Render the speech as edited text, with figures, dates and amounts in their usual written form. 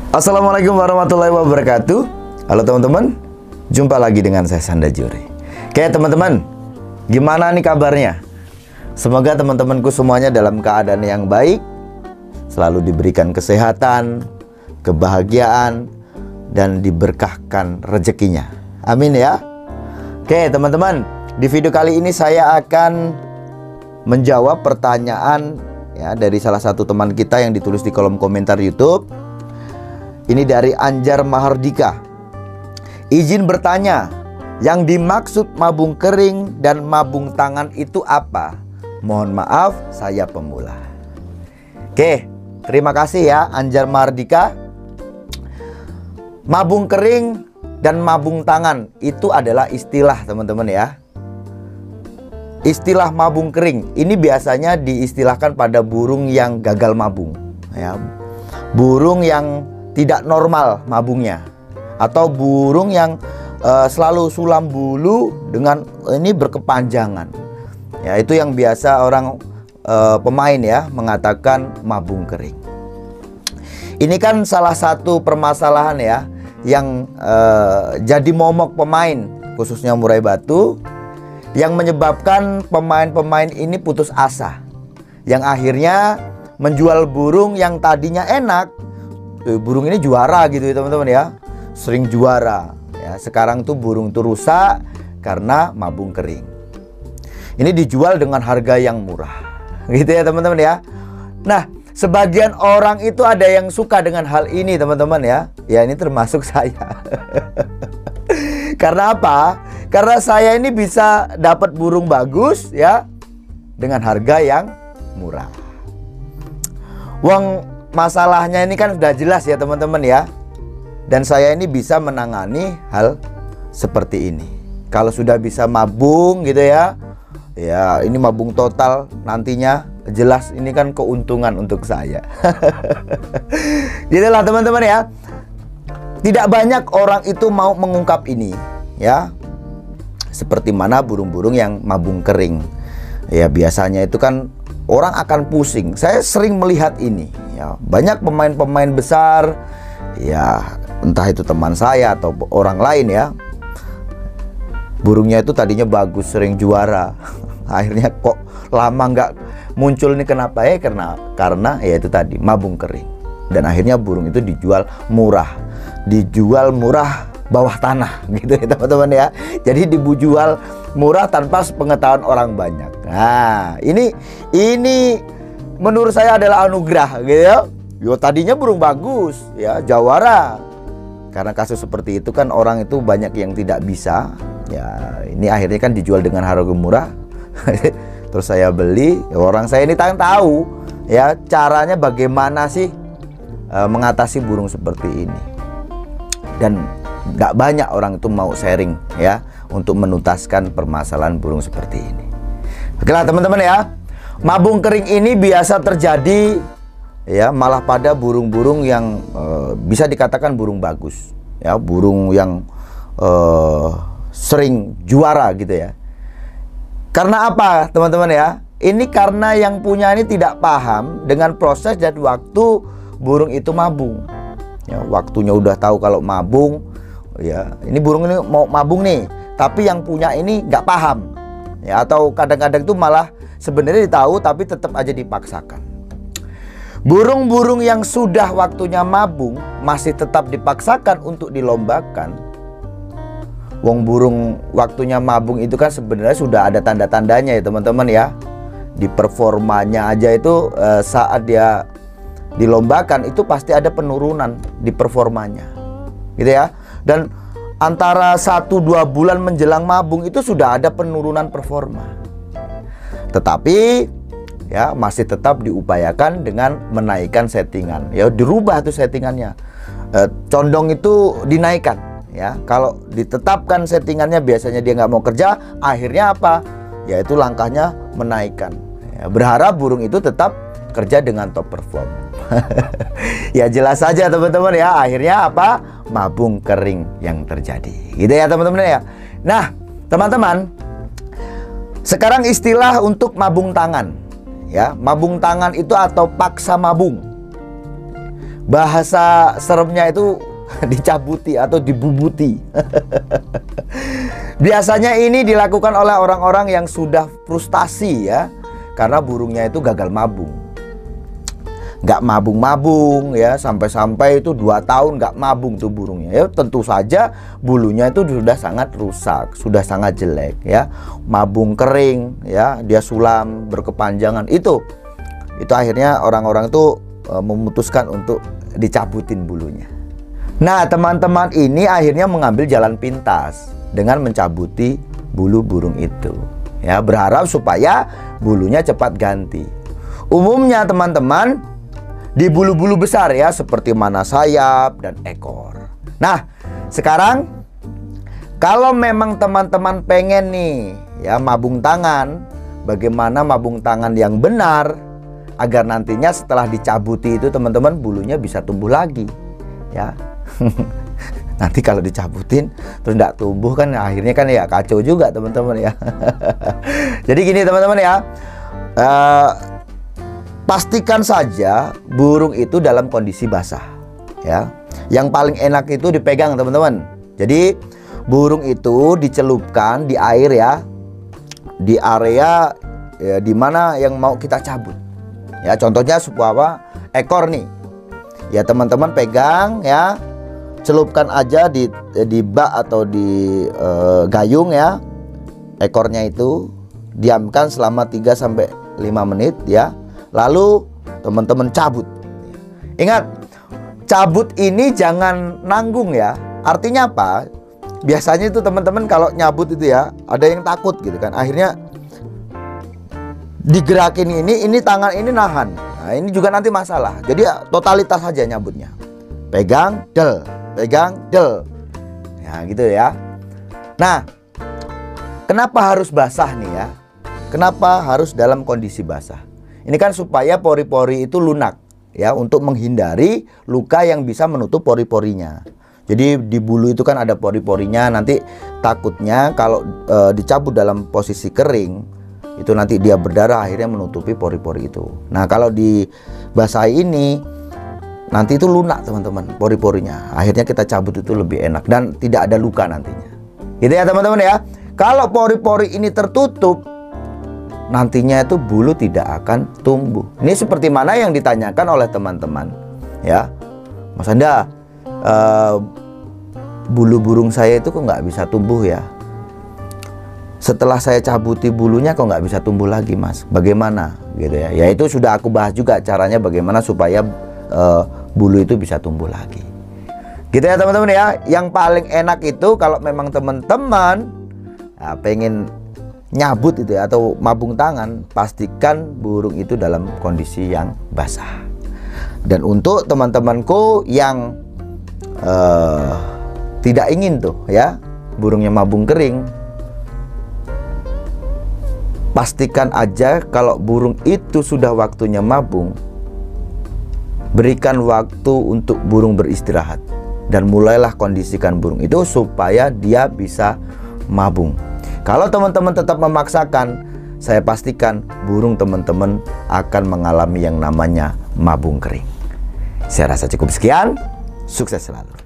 Assalamualaikum warahmatullahi wabarakatuh. Halo teman-teman, jumpa lagi dengan saya Sanda Juri. Oke teman-teman, gimana nih kabarnya? Semoga teman-temanku semuanya dalam keadaan yang baik, selalu diberikan kesehatan, kebahagiaan, dan diberkahkan rezekinya. Amin ya. Oke teman-teman, di video kali ini saya akan menjawab pertanyaan ya dari salah satu teman kita yang ditulis di kolom komentar YouTube. Ini dari Anjar Mahardika. Izin bertanya, yang dimaksud mabung kering dan mabung tangan itu apa? Mohon maaf, saya pemula. Oke, terima kasih ya Anjar Mahardika. Mabung kering dan mabung tangan itu adalah istilah teman-teman ya. Istilah mabung kering ini biasanya diistilahkan pada burung yang gagal mabung ya. Burung yang tidak normal mabungnya, atau burung yang selalu sulam bulu dengan ini berkepanjangan ya, itu yang biasa orang pemain ya mengatakan mabung kering. Ini kan salah satu permasalahan ya yang jadi momok pemain khususnya murai batu, yang menyebabkan pemain-pemain ini putus asa, yang akhirnya menjual burung yang tadinya enak. Burung ini juara gitu ya teman-teman ya, sering juara ya. Sekarang tuh burung tuh rusak karena mabung kering. Ini dijual dengan harga yang murah gitu ya teman-teman ya. Nah, sebagian orang itu ada yang suka dengan hal ini teman-teman ya. Ya ini termasuk saya. Karena apa? Karena saya ini bisa dapat burung bagus ya dengan harga yang murah. Masalahnya ini kan sudah jelas ya teman-teman ya. Dan saya ini bisa menangani hal seperti ini. Kalau sudah bisa mabung gitu ya, ya ini mabung total nantinya, jelas ini kan keuntungan untuk saya. Gitulah teman-teman ya. Tidak banyak orang itu mau mengungkap ini ya. Seperti mana burung-burung yang mabung kering. Ya biasanya itu kan orang akan pusing. Saya sering melihat ini ya, banyak pemain-pemain besar ya, entah itu teman saya atau orang lain ya, burungnya itu tadinya bagus, sering juara. Akhirnya kok lama nggak muncul nih, kenapa ya? Karena ya itu tadi mabung kering. Dan akhirnya burung itu dijual murah bawah tanah gitu ya teman-teman ya. Jadi dijual murah tanpa pengetahuan orang banyak. Nah, ini menurut saya adalah anugerah gitu ya. Yo tadinya burung bagus ya, jawara. Karena kasus seperti itu kan orang itu banyak yang tidak bisa. Ya, ini akhirnya kan dijual dengan harga murah. Terus saya beli, ya, orang saya ini tahu ya caranya bagaimana sih mengatasi burung seperti ini. Dan nggak banyak orang itu mau sharing ya untuk menuntaskan permasalahan burung seperti ini. Oke lah teman-teman ya. Mabung kering ini biasa terjadi ya malah pada burung-burung yang bisa dikatakan burung bagus ya, burung yang sering juara gitu ya. Karena apa teman-teman ya? Ini karena yang punya ini tidak paham dengan proses dan waktu burung itu mabung ya. Waktunya udah tahu kalau mabung ya, ini burung ini mau mabung nih, tapi yang punya ini nggak paham ya, atau kadang-kadang itu malah sebenarnya tahu tapi tetap aja dipaksakan. Burung-burung yang sudah waktunya mabung masih tetap dipaksakan untuk dilombakan. Wong burung waktunya mabung itu kan sebenarnya sudah ada tanda-tandanya ya teman-teman ya. Di performanya aja itu saat dia dilombakan itu pasti ada penurunan di performanya gitu ya. Dan antara 1-2 bulan menjelang mabung itu sudah ada penurunan performa. Tetapi ya masih tetap diupayakan dengan menaikkan settingan. Ya dirubah tuh settingannya. Condong itu dinaikkan ya. Kalau ditetapkan settingannya biasanya dia nggak mau kerja, akhirnya apa? Yaitu langkahnya menaikkan. Ya, berharap burung itu tetap kerja dengan top perform. Ya jelas saja teman-teman ya, akhirnya apa? Mabung kering yang terjadi gitu ya teman-teman ya. Nah teman-teman, sekarang istilah untuk mabung tangan ya. Mabung tangan itu atau paksa mabung. Bahasa seremnya itu dicabuti atau dibubuti. Biasanya ini dilakukan oleh orang-orang yang sudah frustasi ya, karena burungnya itu gagal mabung. Nggak mabung-mabung ya, sampai-sampai itu 2 tahun nggak mabung tuh burungnya ya. Tentu saja bulunya itu sudah sangat rusak, sudah sangat jelek ya. Mabung kering ya, dia sulam berkepanjangan. Itu akhirnya orang-orang itu memutuskan untuk dicabutin bulunya. Nah, teman-teman ini akhirnya mengambil jalan pintas dengan mencabuti bulu burung itu ya, berharap supaya bulunya cepat ganti. Umumnya teman-teman di bulu-bulu besar ya, seperti mana sayap dan ekor. Nah, sekarang kalau memang teman-teman pengen nih ya mabung tangan, bagaimana mabung tangan yang benar agar nantinya setelah dicabuti itu teman-teman bulunya bisa tumbuh lagi ya. Nanti kalau dicabutin terus tidak tumbuh kan akhirnya kan ya kacau juga teman-teman ya. Jadi gini teman-teman ya, pastikan saja burung itu dalam kondisi basah ya. Yang paling enak itu dipegang teman-teman. Jadi burung itu dicelupkan di air ya, di area ya, di mana yang mau kita cabut ya. Contohnya apa, ekor nih ya, teman-teman pegang ya, celupkan aja di bak atau di gayung ya, ekornya itu diamkan selama 3-5 menit ya. Lalu teman-teman cabut. Ingat, cabut ini jangan nanggung ya. Artinya apa? Biasanya itu teman-teman kalau nyabut itu ya, ada yang takut gitu kan. Akhirnya digerakin ini tangan ini nahan. Nah, ini juga nanti masalah. Jadi ya, totalitas saja nyabutnya. Pegang, del, pegang, del. Ya gitu ya. Nah, kenapa harus basah nih ya? Kenapa harus dalam kondisi basah? Ini kan supaya pori-pori itu lunak ya, untuk menghindari luka yang bisa menutup pori-porinya. Jadi di bulu itu kan ada pori-porinya, nanti takutnya kalau dicabut dalam posisi kering itu nanti dia berdarah akhirnya menutupi pori-pori itu. Nah, kalau dibasahi ini nanti itu lunak teman-teman pori-porinya. Akhirnya kita cabut itu lebih enak dan tidak ada luka nantinya. Gitu ya teman-teman ya. Kalau pori-pori ini tertutup, nantinya itu bulu tidak akan tumbuh. Ini seperti mana yang ditanyakan oleh teman-teman ya, Mas Anda, bulu burung saya itu kok nggak bisa tumbuh ya? Setelah saya cabuti bulunya kok nggak bisa tumbuh lagi Mas, bagaimana gitu ya? Ya itu sudah aku bahas juga caranya bagaimana supaya bulu itu bisa tumbuh lagi. Gitu ya teman-teman ya. Yang paling enak itu kalau memang teman-teman pengen nyabut itu ya, atau mabung tangan, pastikan burung itu dalam kondisi yang basah. Dan untuk teman-temanku yang tidak ingin tuh ya burungnya mabung kering, pastikan aja kalau burung itu sudah waktunya mabung, berikan waktu untuk burung beristirahat dan mulailah kondisikan burung itu supaya dia bisa mabung. Kalau teman-teman tetap memaksakan, saya pastikan burung teman-teman akan mengalami yang namanya mabung kering. Saya rasa cukup sekian, sukses selalu.